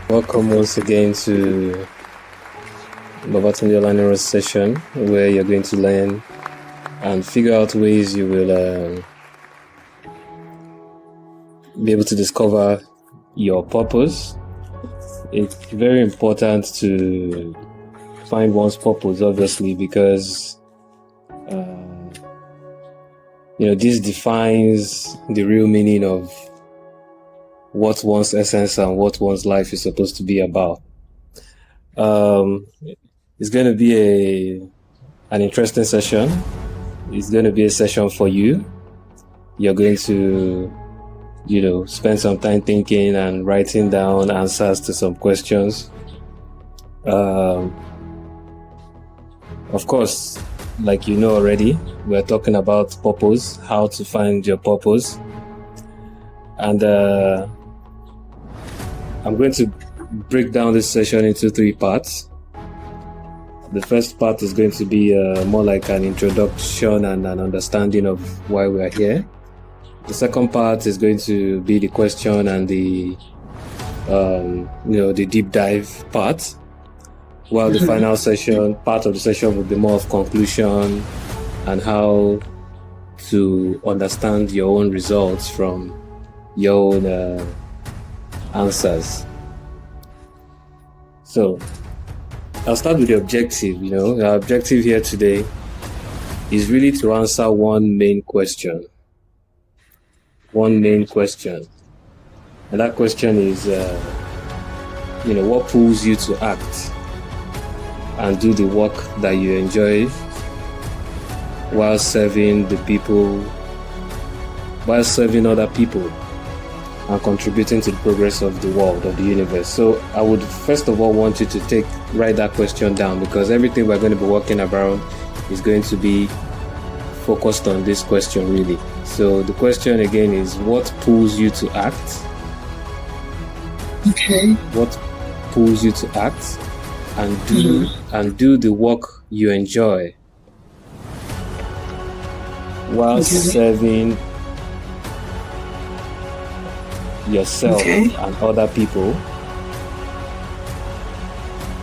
Welcome once again to Babatunde Olaniran session, where you're going to learn and figure out ways you will be able to discover your purpose. It's very important to find one's purpose, obviously, because this defines the real meaning of what one's essence and what one's life is supposed to be about. It's going to be an interesting session. It's going to be a session for you. You're going to, spend some time thinking and writing down answers to some questions. Of course, like you know already, we're talking about purpose, how to find your purpose. And I'm going to break down this session into 3 parts. The first part is going to be more like an introduction and an understanding of why we are here. The second part is going to be the question and the deep dive part, while the final part of the session will be more of conclusion and how to understand your own results from your own answers. So I'll start with the objective. Our objective here today is really to answer one main question. And that question is, what pulls you to act and do the work that you enjoy while serving other people and contributing to the progress of the world, of the universe. So I would first of all want you to write that question down, because everything we're going to be working around is going to be focused on this question really. So the question again is, what pulls you to act? Okay. What pulls you to act and do the work you enjoy while serving yourself and other people,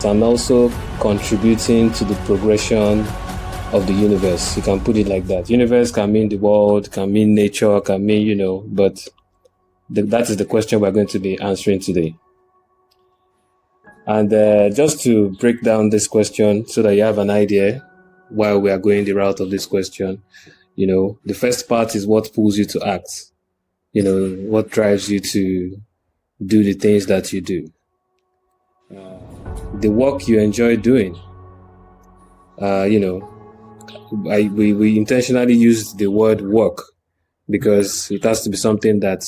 and also contributing to the progression of the universe. You can put it like that. Universe can mean the world, can mean nature, can mean, but that is the question we're going to be answering today. And just to break down this question so that you have an idea while we are going the route of this question, the first part is what pulls you to act. What drives you to do the things that you do. The work you enjoy doing. We intentionally use the word work because it has to be something that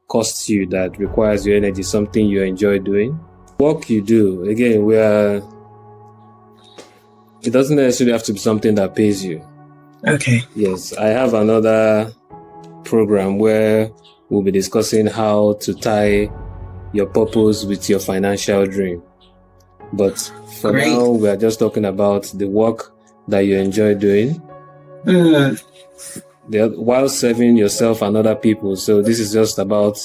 costs you, that requires your energy, something you enjoy doing. Work you do, again, it doesn't necessarily have to be something that pays you. Okay. Yes, I have another program where we'll be discussing how to tie your purpose with your financial dream. But for now, we are just talking about the work that you enjoy doing while serving yourself and other people. So this is just about,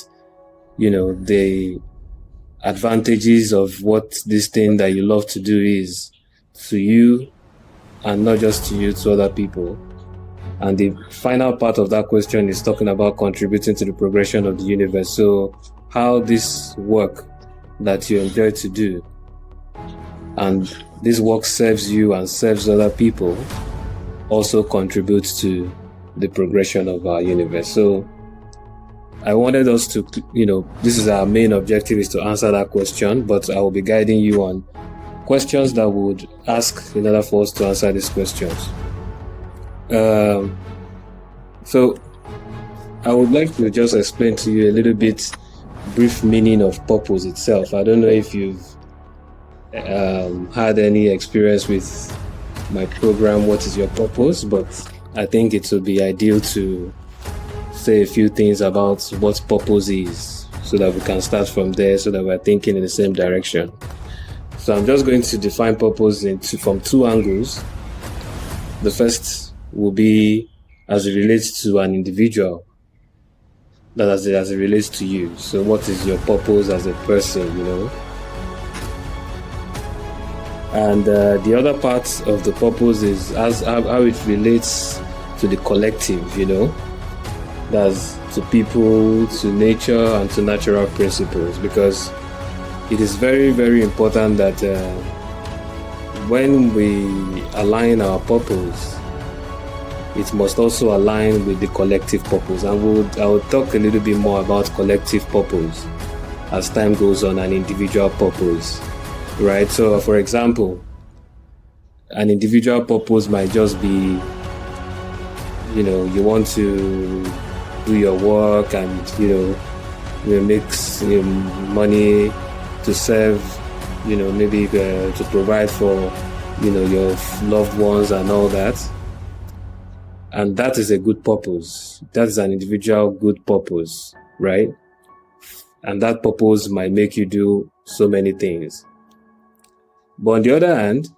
the advantages of what this thing that you love to do is to you, and not just to you, to other people. And the final part of that question is talking about contributing to the progression of the universe. So how this work that you enjoy to do and this work serves you and serves other people also contributes to the progression of our universe. So I wanted us to, this is our main objective, is to answer that question, but I will be guiding you on questions that would ask in order for us to answer these questions. So I would like to just explain to you a little bit brief meaning of purpose itself. I don't know if you've had any experience with my program, What is Your Purpose? But I think it would be ideal to say a few things about what purpose is so that we can start from there, so that we're thinking in the same direction. So I'm just going to define purpose from 2 angles. The first will be as it relates to an individual, that as it relates to you. So what is your purpose as a person, And the other part of the purpose is how it relates to the collective, you know, that's to people, to nature, and to natural principles, because it is very, very important that when we align our purpose, it must also align with the collective purpose. And I will talk a little bit more about collective purpose as time goes on, and individual purpose, right? So, for example, an individual purpose might just be, you know, you want to do your work and, you make money to serve, maybe to provide for, your loved ones and all that. And that is a good purpose. That is an individual good purpose, right? And that purpose might make you do so many things. But on the other hand,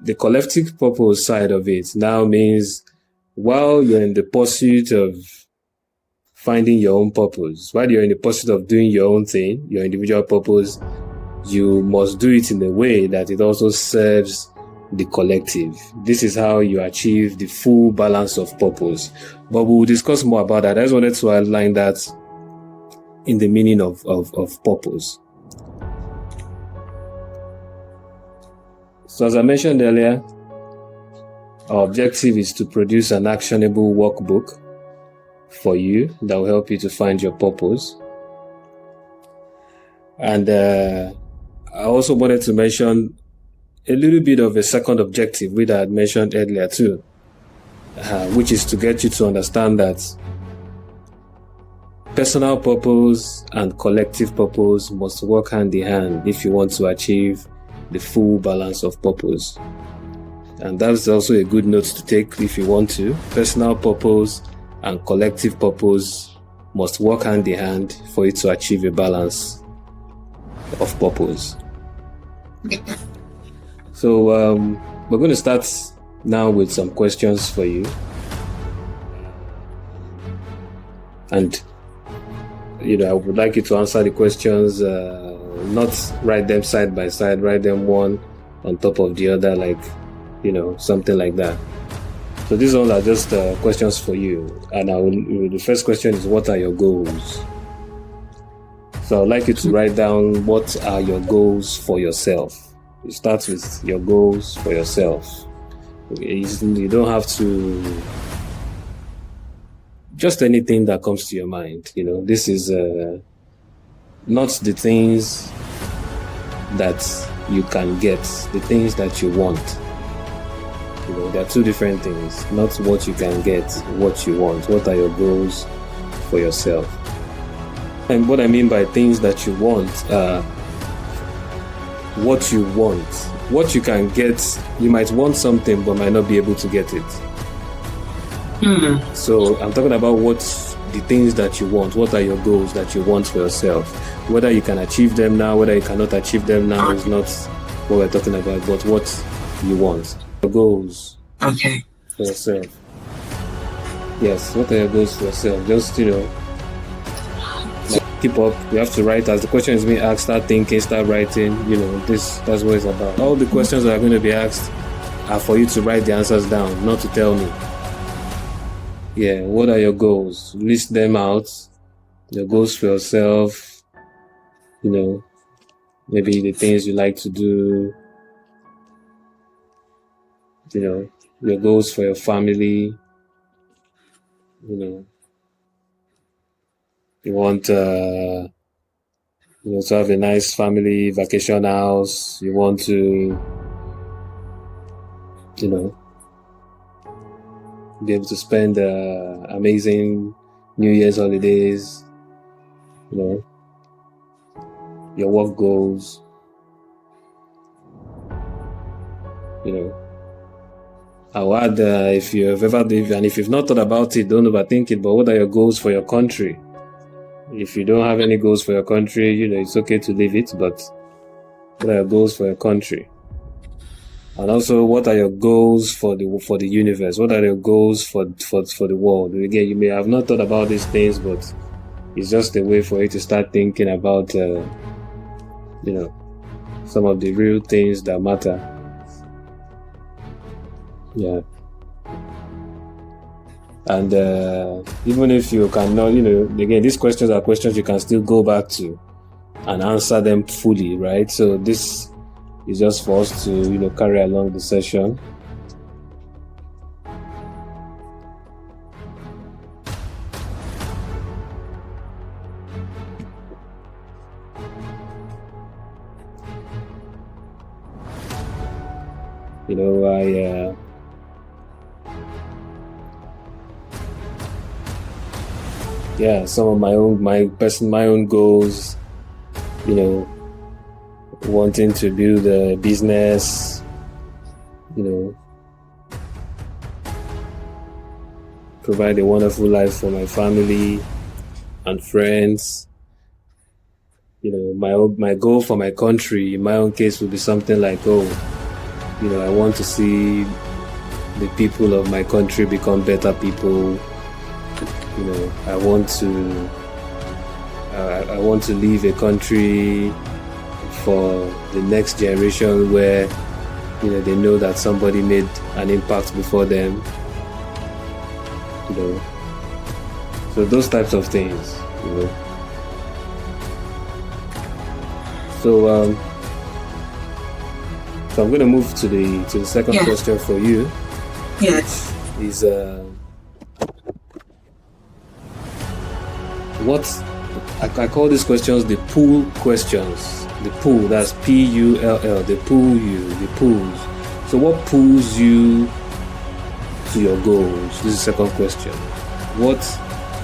the collective purpose side of it now means while you're in the pursuit of finding your own purpose, while you're in the pursuit of doing your own thing, your individual purpose, you must do it in a way that it also serves the collective. This is how you achieve the full balance of purpose. But we'll discuss more about that. I just wanted to outline that in the meaning of purpose. So as I mentioned earlier, our objective is to produce an actionable workbook for you that will help you to find your purpose. And I also wanted to mention a little bit of a second objective, which I had mentioned earlier too, which is to get you to understand that personal purpose and collective purpose must work hand in hand if you want to achieve the full balance of purpose. And that's also a good note to take if you want to. Personal purpose and collective purpose must work hand in hand for you to achieve a balance of purpose. So we're going to start now with some questions for you. And, I would like you to answer the questions, not write them side by side, write them one on top of the other, like, something like that. So these all are just questions for you. And the first question is, what are your goals? So I'd like you to write down, what are your goals for yourself? You start with your goals for yourself. You don't have to, just anything that comes to your mind. This is not the things that you can get, the things that you want. There are two different things, not what you can get, what you want. What are your goals for yourself? And what I mean by things that you want, what you want. What you can get, you might want something but might not be able to get it. So I'm talking about the things that you want. What are your goals that you want for yourself? Whether you can achieve them now, whether you cannot achieve them now is not what we're talking about, but what you want. Your goals. Okay. For yourself. Yes, what are your goals for yourself? Just, keep up. You have to write. As the question is being asked, start thinking, start writing. That's what it's about. All the questions that are going to be asked are for you to write the answers down, not to tell me. Yeah, what are your goals? List them out. Your goals for yourself. Maybe the things you like to do. Your goals for your family. You want to have a nice family vacation house. You want to, be able to spend amazing New Year's holidays. Your work goals. I'll add, if you've not thought about it, don't overthink it, but what are your goals for your country? If you don't have any goals for your country, it's okay to leave it, but what are your goals for your country? And also, what are your goals for the universe? What are your goals for the world? Again, you may have not thought about these things, but it's just a way for you to start thinking about, some of the real things that matter. Yeah. And even if you cannot, again, these questions are questions you can still go back to and answer them fully, right? So this is just for us to, carry along the session. Some of my own goals, wanting to build a business, provide a wonderful life for my family and friends. My goal for my country, in my own case, would be something like, I want to see the people of my country become better people. I want to leave a country for the next generation where, they know that somebody made an impact before them. So those types of things, So I'm going to move to the second question for you. Yes. Is what I call these questions the pull questions. The pull, that's P-U-L-L. They pull you, the pulls. So what pulls you to your goals? This is the second question. What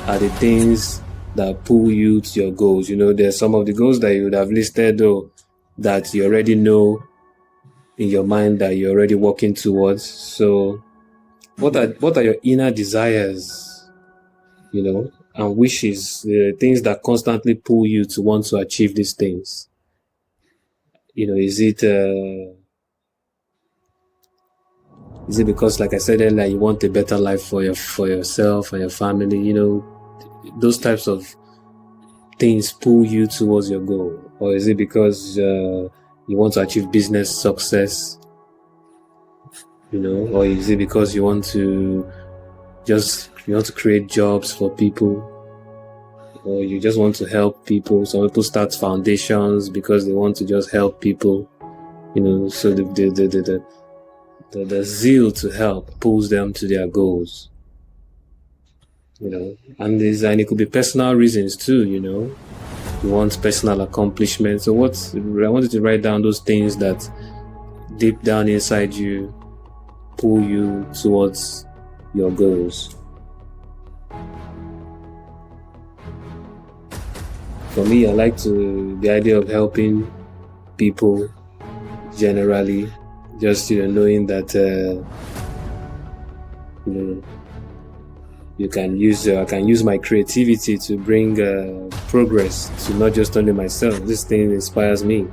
are the things that pull you to your goals? There's some of the goals that you would have listed, though, that you already know in your mind that you're already working towards. So what are your inner desires, and wishes, the things that constantly pull you to want to achieve these things? Is it because, like I said earlier, you want a better life for yourself and your family? Those types of things pull you towards your goal. Or is it because you want to achieve business success? Or is it because you want to create jobs for people? Or you just want to help people? Some people start foundations because they want to just help people. So the zeal to help pulls them to their goals. And it could be personal reasons too. You want personal accomplishment. So I wanted to write down those things that deep down inside you pull you towards your goals. For me, I like the idea of helping people generally, just knowing that I can use my creativity to bring progress to not just only myself. This thing inspires me.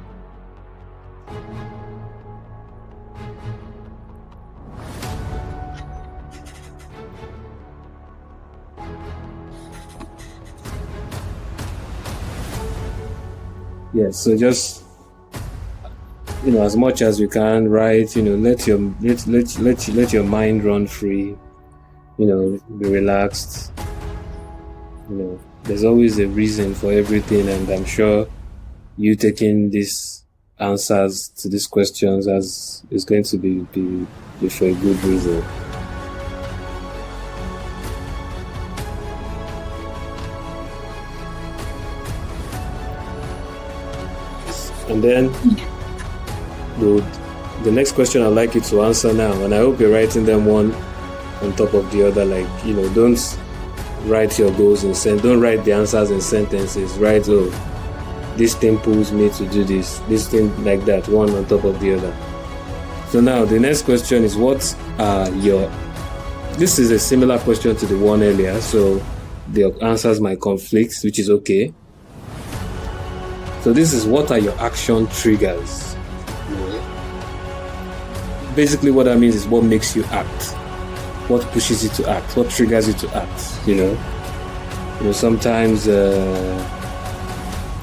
Yes, so just as much as you can write, let your mind run free, be relaxed. There's always a reason for everything, and I'm sure you taking these answers to these questions is going to be for a good reason. And then the next question I'd like you to answer now, and I hope you're writing them one on top of the other, don't write your goals don't write the answers in sentences. Write, this thing pulls me to do this thing, like that, one on top of the other. So now the next question is, this is a similar question to the one earlier, so the answers might conflict, which is okay. So this is, what are your action triggers? Basically what that means is what makes you act, what pushes you to act, what triggers you to act. Sometimes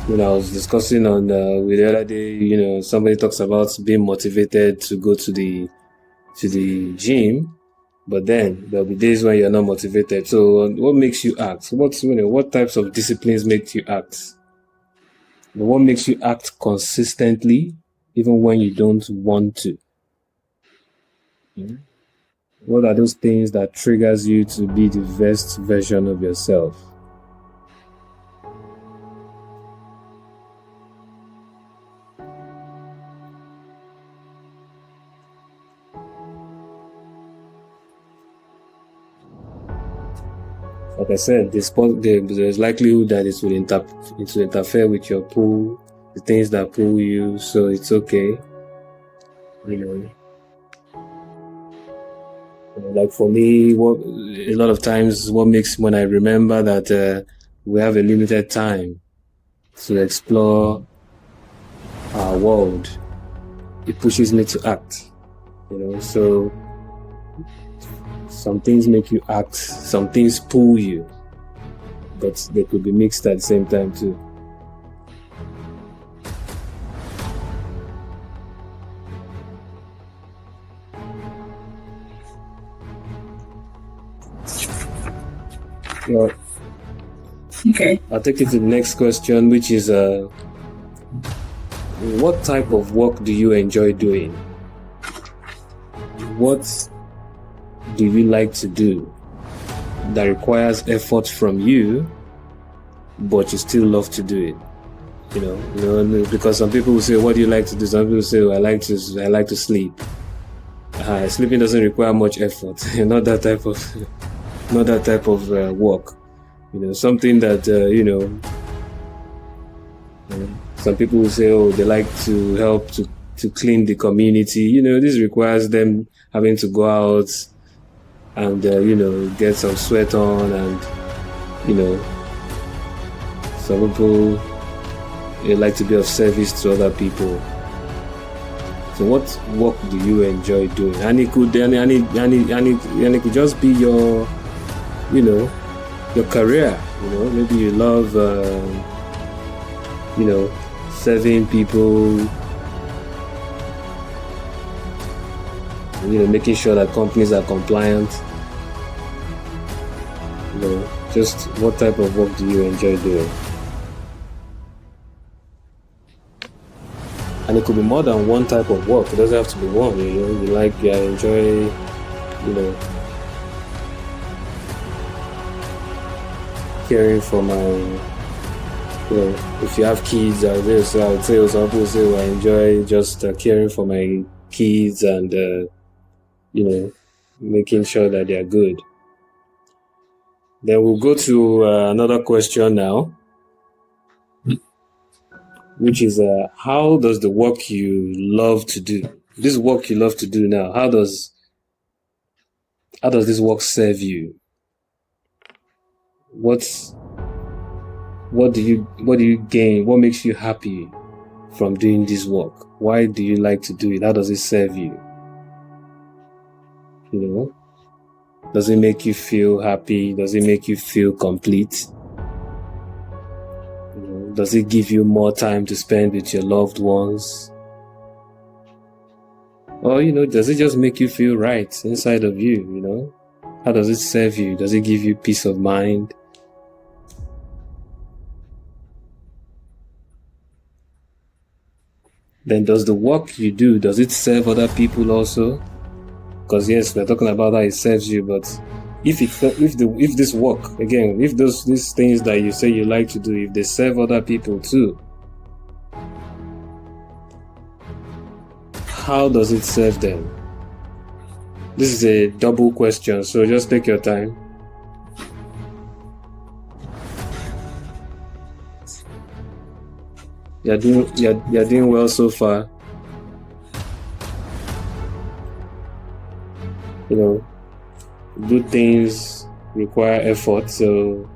I was discussing on with the other day, somebody talks about being motivated to go to the gym, but then there'll be days when you're not motivated. So what makes you act? What types of disciplines make you act? What makes you act consistently even when you don't want to? What are those things that triggers you to be the best version of yourself? Like I said, there's likelihood that it will interfere with your pull, the things that pull you. So it's okay. Like for me, a lot of times what makes when I remember that we have a limited time to explore our world, it pushes me to act. So some things make you act, some things pull you, but they could be mixed at the same time too. Well, okay. I'll take you to the next question, which is what type of work do you enjoy doing? What do you like to do that requires effort from you, but you still love to do it? Because some people will say, "What do you like to do?" Some people say, "I like to sleep." Sleeping doesn't require much effort. not that type of work. Something that some people will say, "Oh, they like to help to clean the community." This requires them having to go out and get some sweat on, and some people like to be of service to other people. So what work do you enjoy doing? And it could just be your career. Maybe you love serving people, making sure that companies are compliant. Just what type of work do you enjoy doing? And it could be more than one type of work. It doesn't have to be one. You enjoy, caring for if you have kids, I would say some people say, I enjoy just caring for my kids and, making sure that they are good. Then we'll go to another question now, which is how does the work you love to do, this work you love to do now, how does this work serve you? What do you gain? What makes you happy from doing this work? Why do you like to do it? How does it serve you? Does it make you feel happy? Does it make you feel complete? Does it give you more time to spend with your loved ones? Or, does it just make you feel right inside of you, How does it serve you? Does it give you peace of mind? Then does the work you do, does it serve other people also? Because yes, we're talking about how it serves you, but if this work, again, if these things that you say you like to do, if they serve other people too, how does it serve them? This is a double question, so just take your time. You're doing well so far. Good things require effort, so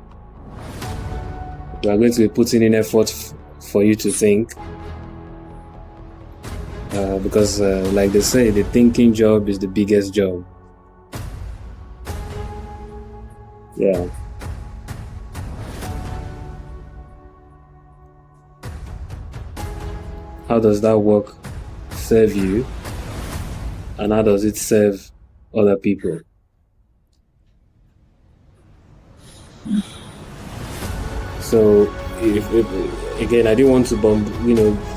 we are going to be putting in effort for you to think. Because like they say, the thinking job is the biggest job. Yeah. how does that work serve you, and how does it serve other people? So, again, I didn't want to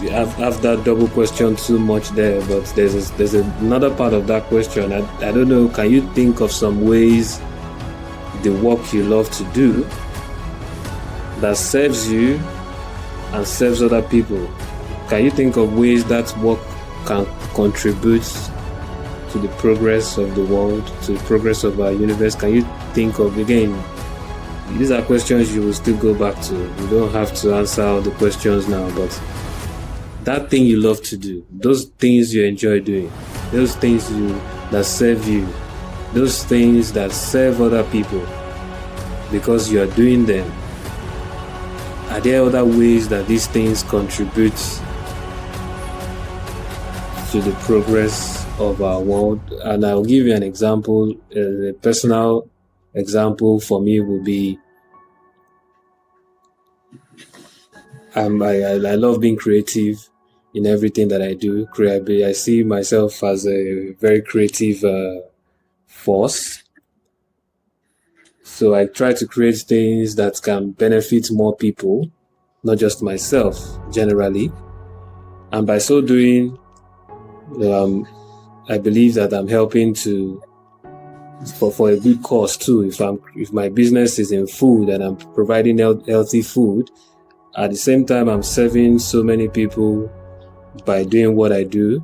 have that double question too much there, but there's another part of that question. I don't know, can you think of some ways the work you love to do that serves you and serves other people? Can you think of ways that work can contribute to the progress of the world, to the progress of our universe? Can you think of, again, these are questions you will still go back to. You don't have to answer all the questions now, but that thing you love to do, those things you enjoy doing, those things that serve you, those things that serve other people because you are doing them, are there other ways that these things contribute to the progress of our world? And I'll give you an example. A personal example for me would be, I love being creative in everything that I do. I see myself as a very creative force. So I try to create things that can benefit more people, not just myself generally. And by so doing, I believe that I'm helping for a good cause too. If my business is in food and I'm providing healthy food, at the same time I'm serving so many people by doing what I do,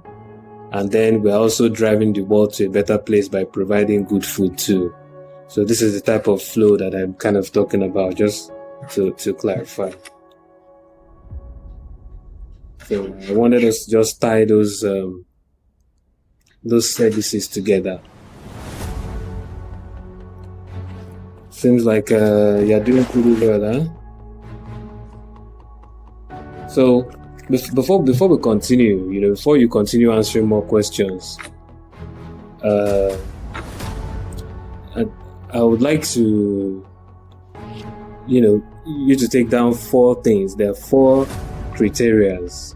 and then we're also driving the world to a better place by providing good food too. So this is the type of flow that I'm kind of talking about, just to clarify. So I wanted us to just tie those services together. Seems like you're doing pretty well, huh? So before we continue, before you continue answering more questions, I would like to, you to take down 4 things. There are 4 criterias.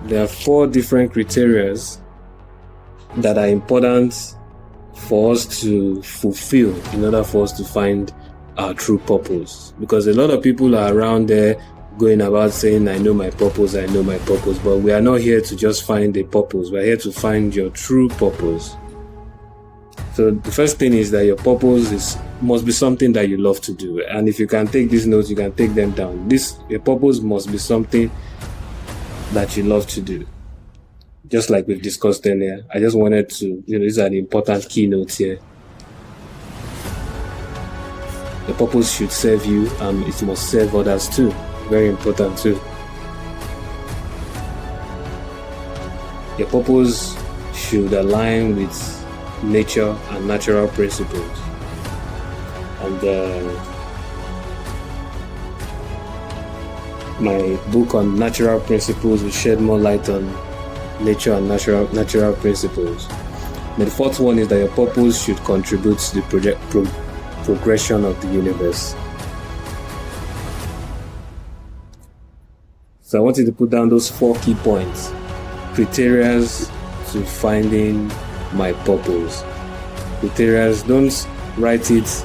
There are 4 different criterias that are important for us to fulfill in order for us to find our true purpose. Because a lot of people are around there going about saying, I know my purpose, but we are not here to just find a purpose. We're here to find your true purpose. So the first thing is that your purpose must be something that you love to do. And if you can take these notes, you can take them down. Your purpose must be something that you love to do. Just like we've discussed earlier, I just wanted to, these are the important keynotes here. The purpose should serve you, and it must serve others too. Very important too. Your purpose should align with nature and natural principles. And my book on natural principles will shed more light on nature and natural principles. The 4th one is that your purpose should contribute to the progression of the universe. So I want you to put down those 4 key points, criteria to finding my purpose. Criteria, don't write it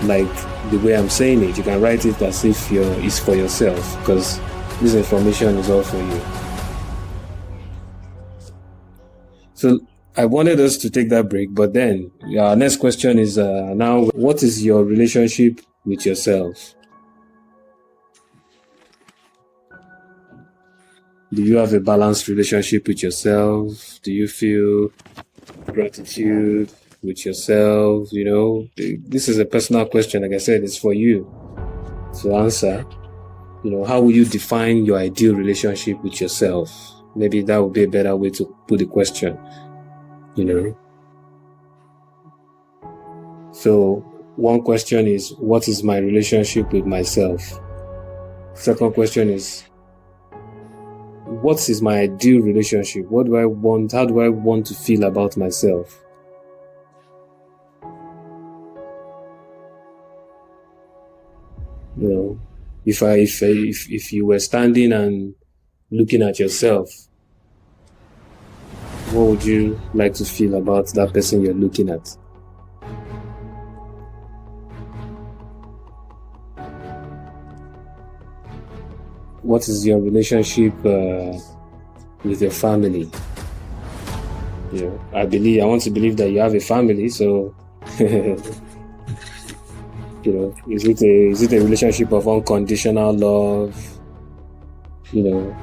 like the way I'm saying it. You can write it as if it's for yourself, because this information is all for you. So I wanted us to take that break, but then our next question is now, what is your relationship with yourself? Do you have a balanced relationship with yourself? Do you feel gratitude with yourself? This is a personal question. Like I said, it's for you to answer. How will you define your ideal relationship with yourself? Maybe that would be a better way to put the question. So one question is, what is my relationship with myself? Second question is, what is my ideal relationship? What do I want? How do I want to feel about myself? You know, if you were standing and looking at yourself, what would you like to feel about that person you're looking at? What is your relationship with your family? You know, I want to believe that you have a family, so you know, is it a relationship of unconditional love? You know,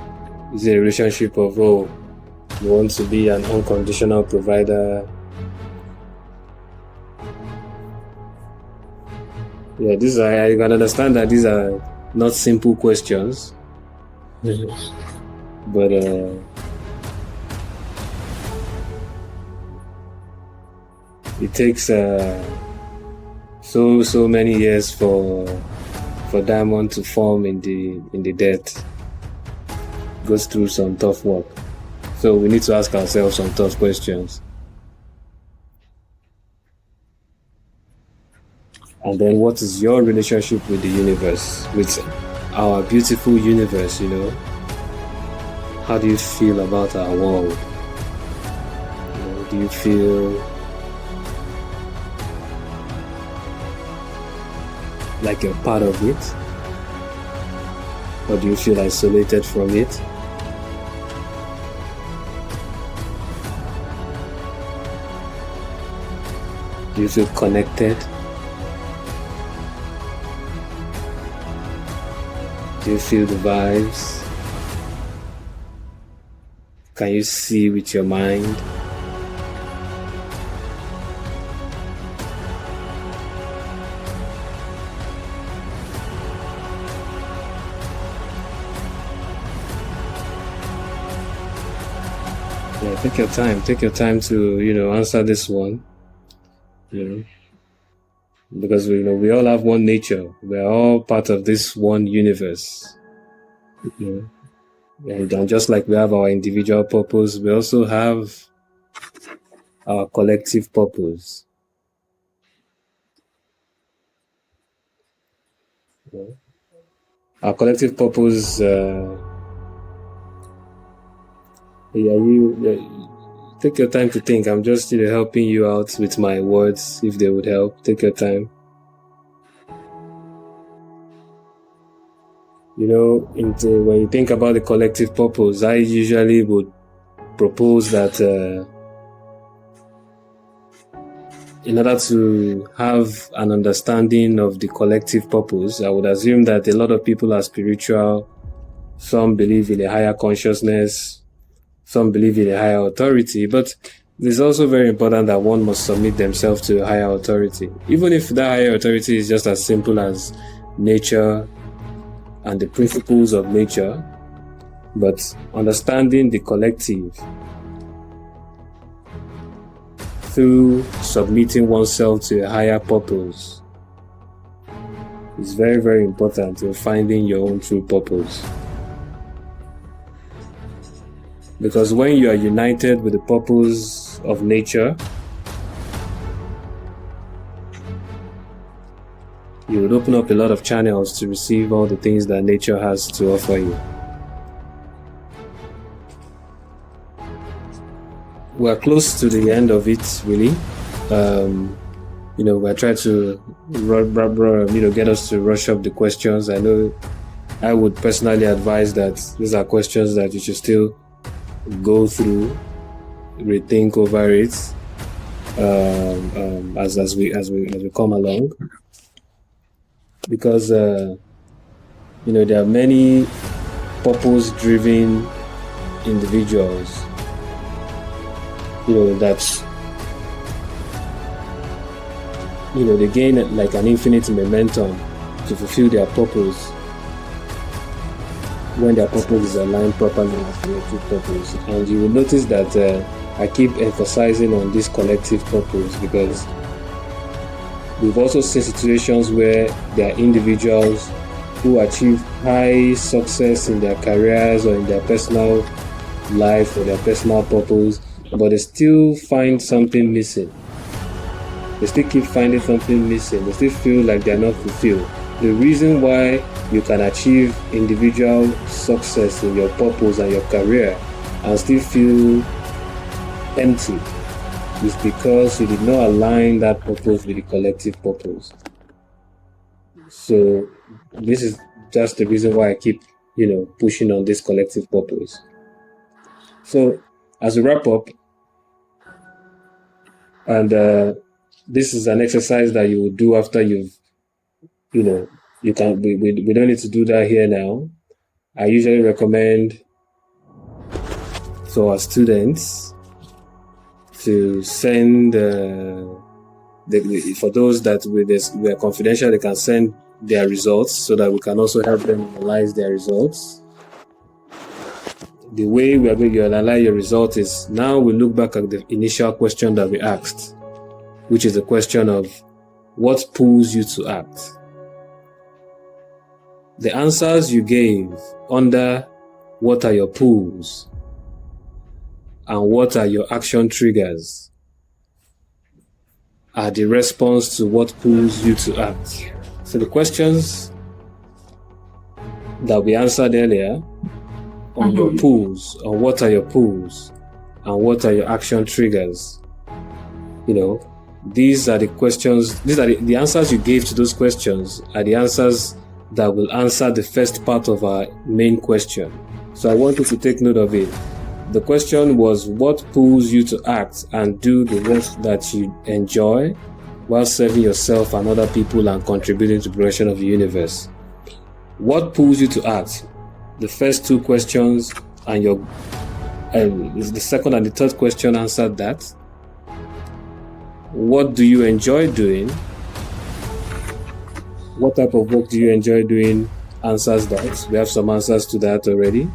is it a relationship of, oh, you want to be an unconditional provider? Yeah, I can understand that these are not simple questions, but it takes so many years for diamond to form in the dirt. Goes through some tough work, so we need to ask ourselves some tough questions. And then, what is your relationship with the universe, with our beautiful universe? You know, how do you feel about our world? You know, do you feel like you're part of it, or do you feel isolated from it? Do you feel connected? Do you feel the vibes? Can you see with your mind? Yeah, take your time. Take your time to, you know, answer this one. You know, because we all have one nature. We're all part of this one universe. You know, and just like we have our individual purpose, we also have our collective purpose. You know, our collective purpose. Take your time to think. I'm just, you know, helping you out with my words, if they would help. Take your time. You know, when you think about the collective purpose, I usually would propose that in order to have an understanding of the collective purpose, I would assume that a lot of people are spiritual. Some believe in a higher consciousness. Some believe in a higher authority. But it's also very important that one must submit themselves to a higher authority. Even if that higher authority is just as simple as nature and the principles of nature, but understanding the collective through submitting oneself to a higher purpose is very, very important in finding your own true purpose. Because when you are united with the purpose of nature, you would open up a lot of channels to receive all the things that nature has to offer you. We're close to the end of it, really. You know, we're trying to, you know, get us to rush up the questions. I know I would personally advise that these are questions that you should still go through, rethink over it as we come along, because you know, there are many purpose-driven individuals, you know, that, you know, they gain like an infinite momentum to fulfill their purpose when their purpose is aligned properly with your true purpose. And you will notice that I keep emphasizing on this collective purpose, because we've also seen situations where there are individuals who achieve high success in their careers or in their personal life or their personal purpose, but they still find something missing. They still keep finding something missing. They still feel like they're not fulfilled. the reason why you can achieve individual success in your purpose and your career and still feel empty is because you did not align that purpose with the collective purpose. So this is just the reason why I keep, pushing on this collective purpose. So as a wrap up, and this is an exercise that you will do after you've, you can. We don't need to do that here now. I usually recommend to our students to send for those that we are confidential, they can send their results so that we can also help them analyze their results. The way we are going to analyze your result is now we look back at the initial question that we asked, which is the question of what pulls you to act. The answers you gave under what are your pulls and what are your action triggers are the response to what pulls you to act. So the questions that we answered earlier on your pulls, on what are your pulls and what are your action triggers, these are the questions, these are the answers you gave to those questions are the answers that will answer the first part of our main question. So I want you to take note of it. The question was, what pulls you to act and do the work that you enjoy while serving yourself and other people and contributing to the progression of the universe? What pulls you to act? The first two questions and the second and the third question answered that. What do you enjoy doing? What type of work do you enjoy doing? Answers that. We have some answers to that already.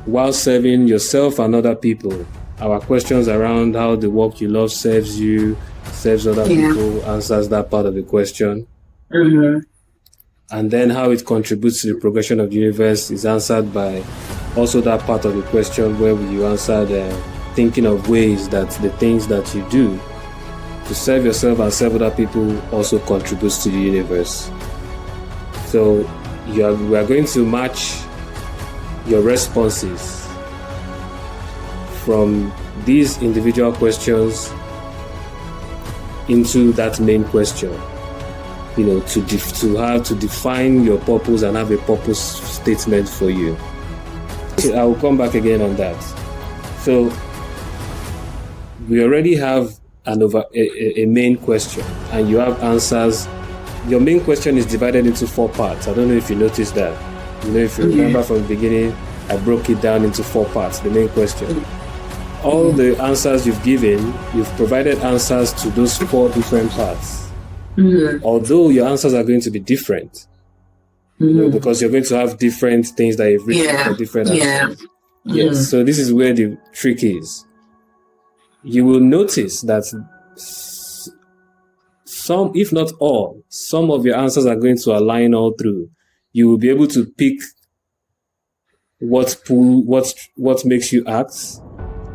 While serving yourself and other people, our questions around how the work you love serves you, serves other people, answers that part of the question. And then how it contributes to the progression of the universe is answered by also that part of the question where you answered thinking of ways that the things that you do to serve yourself and serve other people also contributes to the universe. So we are going to match your responses from these individual questions into that main question, to define your purpose and have a purpose statement for you. So I will come back again on that. So we already have a main question and you have answers. Your main question is divided into 4 parts. I don't know if you noticed that. If you remember from the beginning, I broke it down into 4 parts, the main question. All the answers you've given, you've provided answers to those 4 different parts. Although your answers are going to be different, because you're going to have different things that you've written for different answers. Yes. So this is where the trick is. You will notice that some, if not all, some of your answers are going to align all through. You will be able to pick what makes you act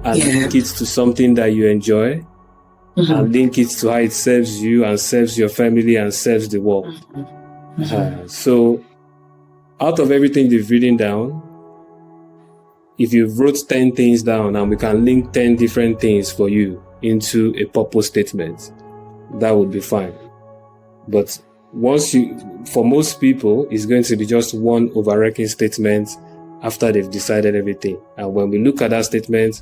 and link it to something that you enjoy and link it to how it serves you and serves your family and serves the world. So out of everything you've written down, if you wrote 10 things down and we can link 10 different things for you into a purpose statement, that would be fine. But for most people, it's going to be just one overarching statement after they've decided everything. And when we look at that statement,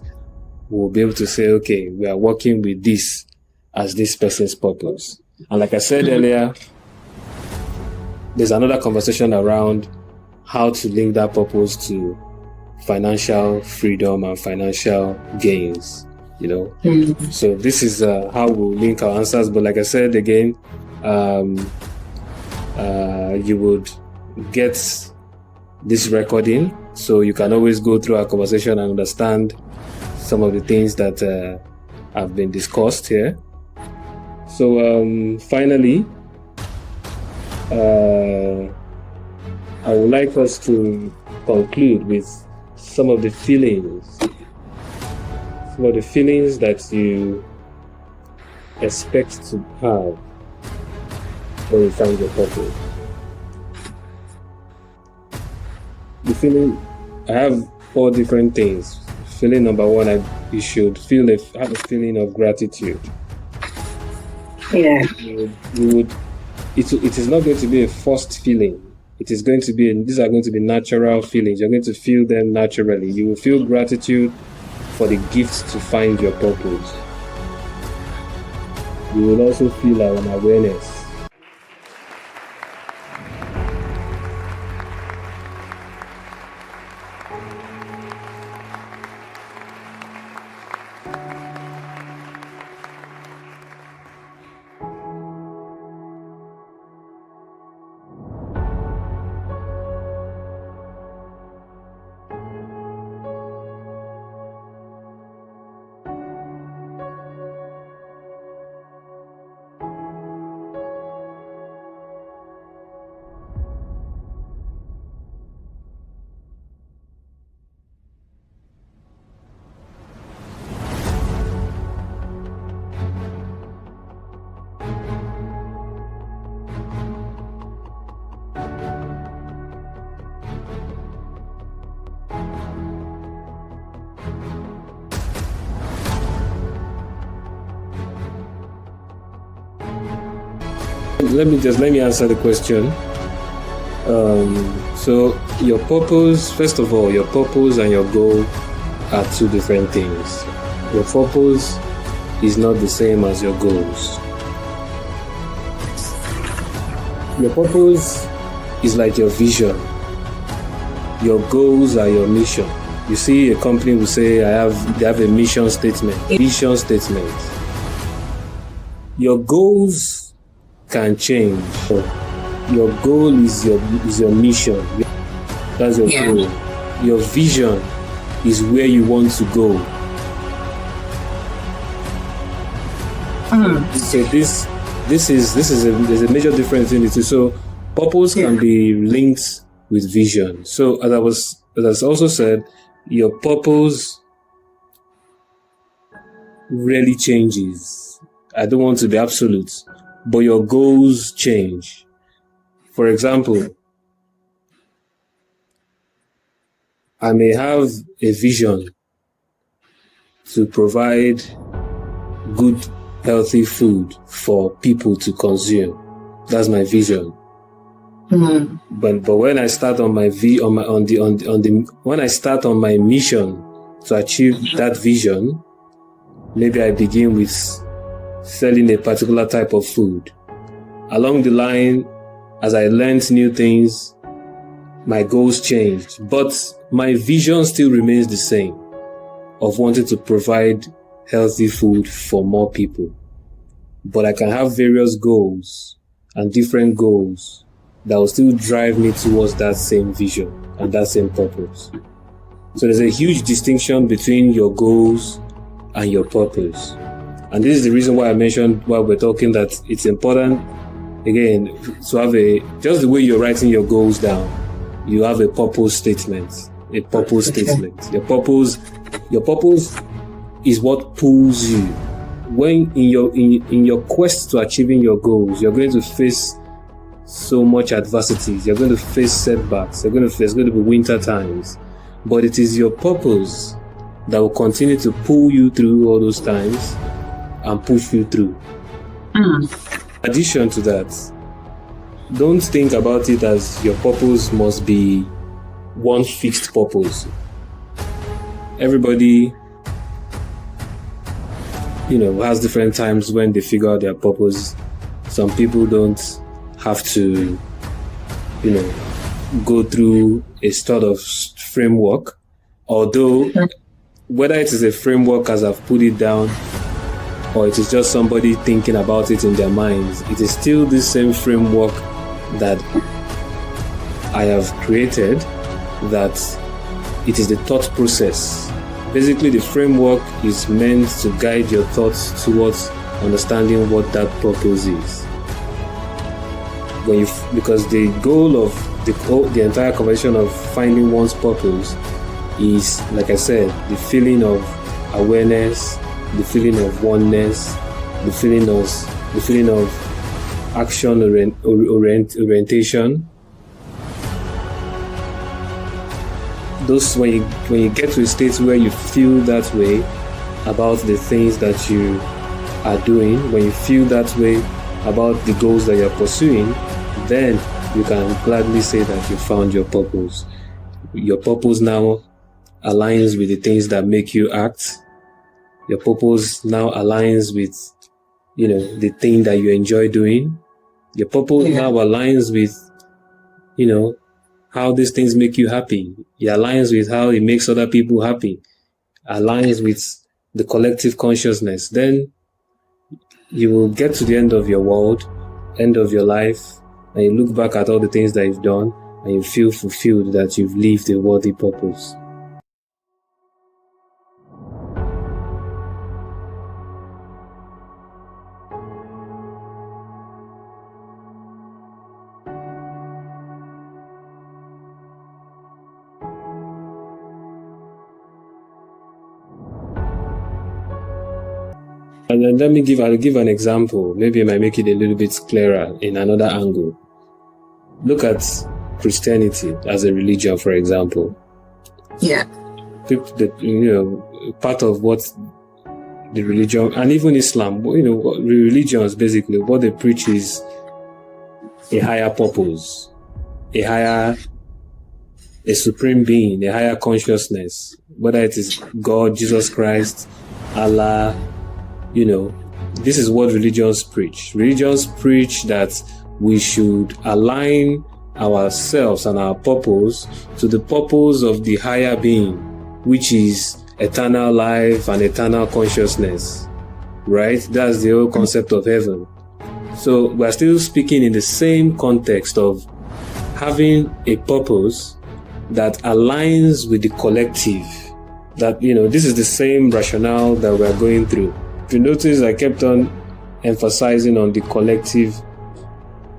we'll be able to say, okay, we are working with this as this person's purpose. And like I said earlier, there's another conversation around how to link that purpose to financial freedom and financial gains, So this is how we'll link our answers. But like I said again, you would get this recording, so you can always go through our conversation and understand some of the things that have been discussed here. So finally, I would like us to conclude with some of the feelings that you expect to have when you find your purpose. The feeling, I have 4 different things. Feeling number 1, you should have a feeling of gratitude. Yeah. It is not going to be a forced feeling. These are going to be natural feelings. You're going to feel them naturally. You will feel gratitude for the gift to find your purpose. You will also feel an awareness. Let me answer the question. So your purpose, first of all, your purpose and your goal are 2 different things. Your purpose is not the same as your goals. Your purpose is like your vision. Your goals are your mission. You see, a company will say, they have a mission statement, vision statement. Your goals can change. Your goal is your mission. That's your goal. Your vision is where you want to go. So there's a major difference in the two. So purpose can be linked with vision. So as I also said, your purpose really changes. I don't want to be absolute, but your goals change. For example, I may have a vision to provide good, healthy food for people to consume. That's my vision. But when I start on my when I start on my mission to achieve that vision, maybe I begin with selling a particular type of food. Along the line, as I learned new things, my goals changed, but my vision still remains the same, of wanting to provide healthy food for more people. But I can have various goals and different goals that will still drive me towards that same vision and that same purpose. So there's a huge distinction between your goals and your purpose. And this is the reason why I mentioned while we're talking that it's important, again, to have just the way you're writing your goals down, you have a purpose statement. A purpose statement. Your purpose is what pulls you. When in your quest to achieving your goals, you're going to face so much adversities. You're going to face setbacks. There's going to be winter times. But it is your purpose that will continue to pull you through all those times and push you through. In addition to that, don't think about it as your purpose must be one fixed purpose. Everybody, has different times when they figure out their purpose. Some people don't have to, go through a sort of framework, although whether it is a framework as I've put it down or it is just somebody thinking about it in their minds, it is still the same framework that I have created, that it is the thought process. Basically, the framework is meant to guide your thoughts towards understanding what that purpose is. Because the goal of the entire conversation of finding one's purpose is, like I said, the feeling of awareness, the feeling of oneness, the feeling of action orientation. Those when you get to a state where you feel that way about the things that you are doing, when you feel that way about the goals that you're pursuing, then you can gladly say that you found your purpose. Your purpose now aligns with the things that make you act. Your purpose now aligns with, the thing that you enjoy doing. Your purpose now aligns with, how these things make you happy. It aligns with how it makes other people happy. Aligns with the collective consciousness. Then you will get to the end of your world, end of your life, and you look back at all the things that you've done, and you feel fulfilled that you've lived a worthy purpose. And then I'll give an example. Maybe it might make it a little bit clearer in another angle. Look at Christianity as a religion, for example. Yeah. Part of what the religion, and even Islam, religions basically, what they preach is a higher purpose, a supreme being, a higher consciousness, whether it is God, Jesus Christ, Allah. This is what religions preach. Religions preach that we should align ourselves and our purpose to the purpose of the higher being, which is eternal life and eternal consciousness, right? That's the whole concept of heaven. So we're still speaking in the same context of having a purpose that aligns with the collective. That, this is the same rationale that we're going through. If you notice, I kept on emphasizing on the collective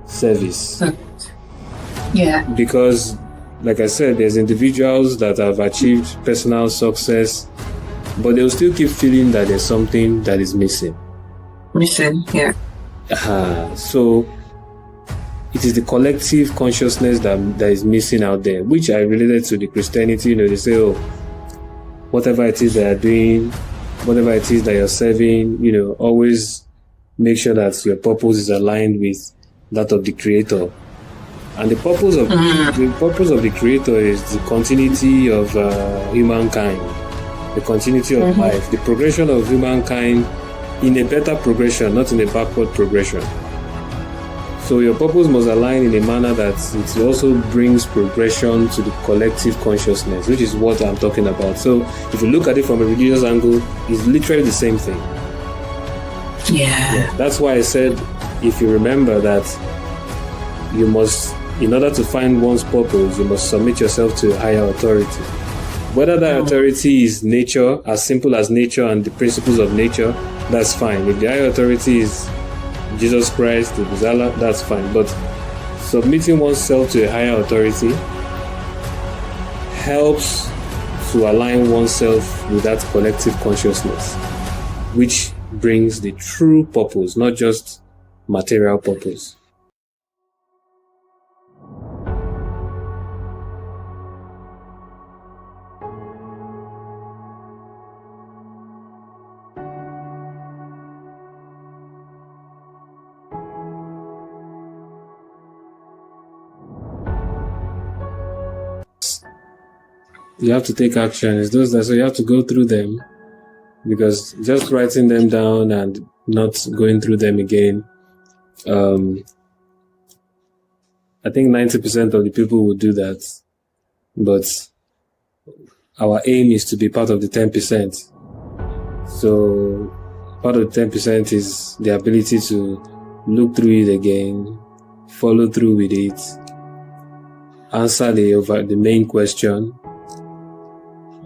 service. Yeah. Because, like I said, there's individuals that have achieved personal success, but they'll still keep feeling that there's something that is missing. Yeah. So it is the collective consciousness that is missing out there, which I related to the Christianity. They say, whatever it is they are doing, whatever it is that you're serving, always make sure that your purpose is aligned with that of the Creator. And the purpose of the Creator is the continuity of humankind, the continuity of life, the progression of humankind in a better progression, not in a backward progression. So your purpose must align in a manner that it also brings progression to the collective consciousness, which is what I'm talking about. So if you look at it from a religious angle, it's literally the same thing. Yeah. That's why I said, if you remember that you must, in order to find one's purpose, you must submit yourself to a higher authority. Whether that authority is nature, as simple as nature and the principles of nature, that's fine. If the higher authority is Jesus Christ, if it's Allah, that's fine. But submitting oneself to a higher authority helps to align oneself with that collective consciousness, which brings the true purpose, not just material purpose. You have to take action. It's those that, so you have to go through them, because just writing them down and not going through them again, I think 90% of the people will do that, but our aim is to be part of the 10%. So part of the 10% is the ability to look through it again, follow through with it, answer the main question,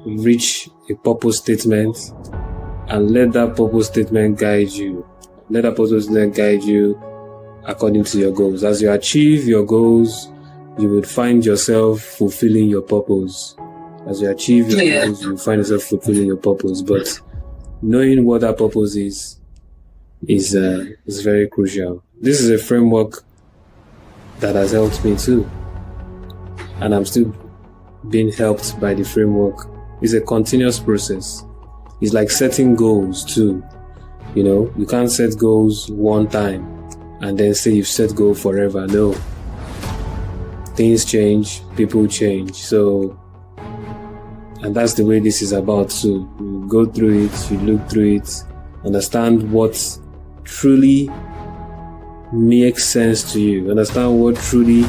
reach a purpose statement, and let that purpose statement guide you. Let that purpose statement guide you according to your goals. As you achieve your goals, you would find yourself fulfilling your purpose. As you achieve your goals, you find yourself fulfilling your purpose. But knowing what that purpose is very crucial. this is a framework that has helped me too. And I'm still being helped by the framework. It's a continuous process. It's like setting goals too. You know, you can't set goals one time and then say you've set goal forever. No. Things change, people change. So, and that's the way this is about too. You go through it, you look through it, understand what truly makes sense to you, understand what truly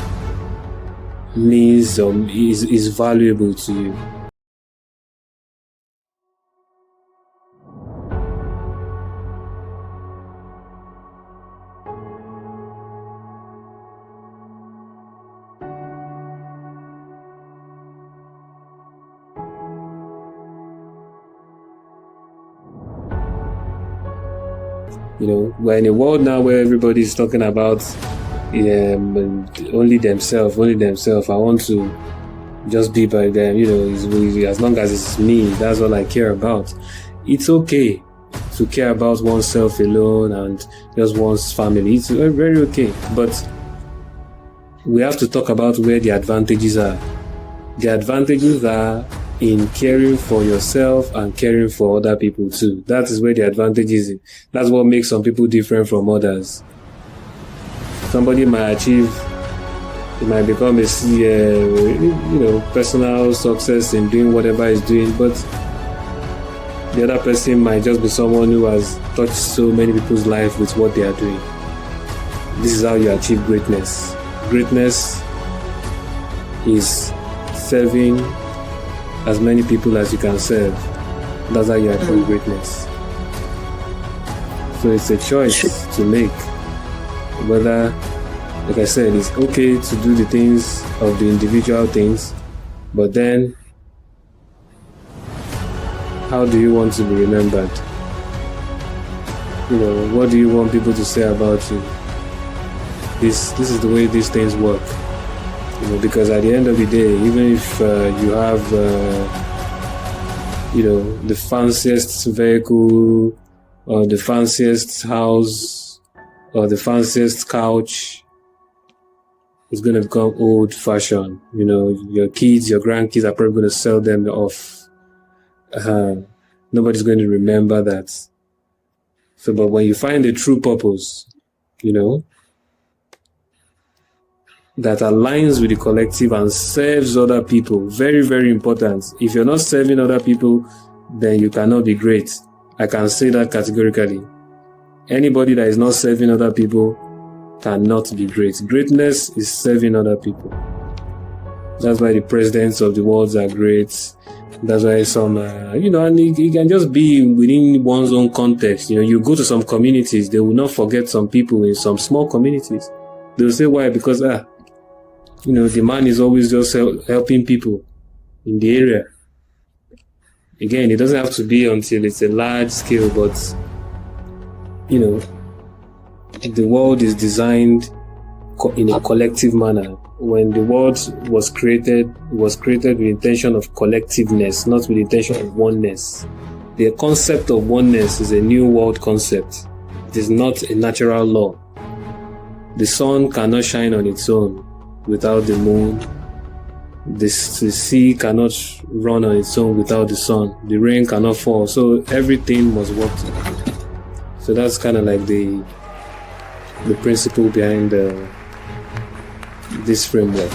means or is valuable to you. You know, we're in a world now where everybody's talking about only themselves. I want to just be by them, you know, as long as it's me, that's all I care about. It's okay to care about oneself alone and just one's family. It's very, very okay. But we have to talk about where the advantages are. The advantages are in caring for yourself and caring for other people too. That is where the advantage is. That's what makes some people different from others. Somebody might might become a personal success in doing whatever he's doing, but the other person might just be someone who has touched so many people's life with what they are doing. This is how you achieve greatness. Greatness is serving as many people as you can serve. That's how you achieve greatness. So it's a choice to make whether, like I said, it's okay to do the things of the individual things, but then how do you want to be remembered? You know, what do you want people to say about you? This is the way these things work. You know, because at the end of the day, even if you have, the fanciest vehicle or the fanciest house or the fanciest couch, it's going to become old-fashioned. You know, your kids, your grandkids are probably going to sell them off. Nobody's going to remember that. So, but when you find a true purpose, you know, that aligns with the collective and serves other people. Very, very important. If you're not serving other people, then you cannot be great. I can say that categorically. Anybody that is not serving other people cannot be great. Greatness is serving other people. That's why the presidents of the world are great. That's why some, and it can just be within one's own context. You know, you go to some communities, they will not forget some people in some small communities. They'll say, why? Because, the man is always just helping people in the area. Again, it doesn't have to be until it's a large scale, but, the world is designed in a collective manner. When the world was created, it was created with the intention of collectiveness, not with the intention of oneness. The concept of oneness is a new world concept. It is not a natural law. The sun cannot shine on its own without the moon. The sea cannot run on its own without the sun. The rain cannot fall. So everything must work together. So that's kind of like the principle behind this framework.